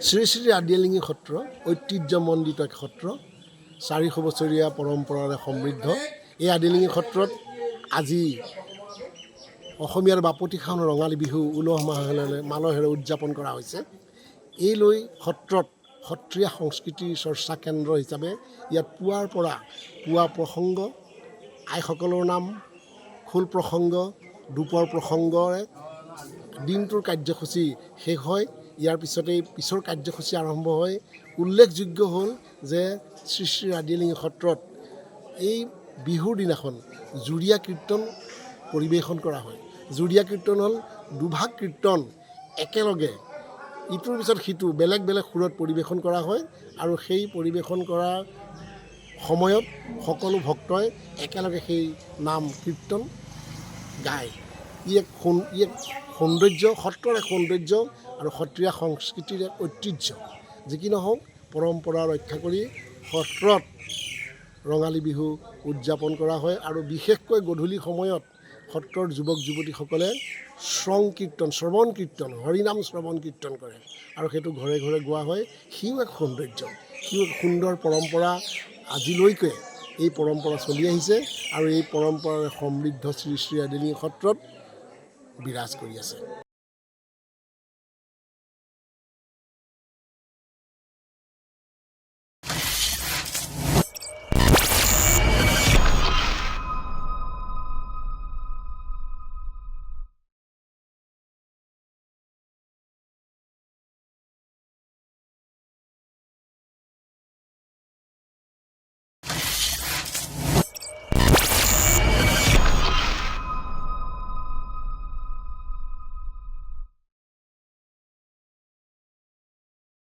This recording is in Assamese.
শ্ৰী শ্ৰী আদিলিঙি সত্ৰ ঐতিহ্যমণ্ডিত এক সত্ৰ 400 বছৰীয়া পৰম্পৰাৰে সমৃদ্ধ। এই আদিলিঙি সত্ৰত আজি অসমীয়াৰ বাপতিসাহোন ৰঙালী বিহু উলহ মালহেৰে উদযাপন কৰা হৈছে। এই লৈ সত্ৰত সত্ৰীয়া সংস্কৃতিৰ চৰ্চা কেন্দ্ৰ হিচাপে ইয়াত পুৱাৰ পৰা পুৱা প্ৰসংগ, আইসকলৰ নাম, খোল প্ৰসংগ, ধূপৰ প্ৰসংগৰে দিনটোৰ কাৰ্যসূচী শেষ হয়। ইয়াৰ পিছতেই পিছৰ কাৰ্যসূচী আৰম্ভ হয়। উল্লেখযোগ্য হ'ল যে শ্ৰী শ্ৰী আদিলিঙি সত্ৰত এই বিহুৰ দিনাখন জুৰীয়া কীৰ্তন পৰিৱেশন কৰা হয়। জুৰীয়া কীৰ্তন হ'ল দুভাগ কীৰ্তন একেলগে ইটোৰ পিছত সিটো বেলেগ বেলেগ সুৰত পৰিৱেশন কৰা হয় আৰু সেই পৰিৱেশন কৰাৰ সময়ত সকলো ভক্তই একেলগে সেই নাম কীৰ্তন গায়। ই এক সৌন্দৰ্য, সত্ৰৰ এক সৌন্দৰ্য আৰু সত্ৰীয়া সংস্কৃতিৰ এক ঐতিহ্য। যি কি নহওক, পৰম্পৰা ৰক্ষা কৰি সত্ৰত ৰঙালী বিহু উদযাপন কৰা হয় আৰু বিশেষকৈ গধূলি সময়ত সত্ৰৰ যুৱক যুৱতীসকলে শ্ৰৱণ কীৰ্তন, হৰিনাম শ্ৰৱণ কীৰ্তন কৰে আৰু সেইটো ঘৰে ঘৰে গোৱা হয়। সিও এক সৌন্দৰ্য, সিও এক সুন্দৰ পৰম্পৰা। আজিলৈকে এই পৰম্পৰা চলি আহিছে আৰু এই পৰম্পৰাৰে সমৃদ্ধ শ্ৰী শ্ৰী আদিলিঙি সত্ৰত বিৰাজ কৰি আছে।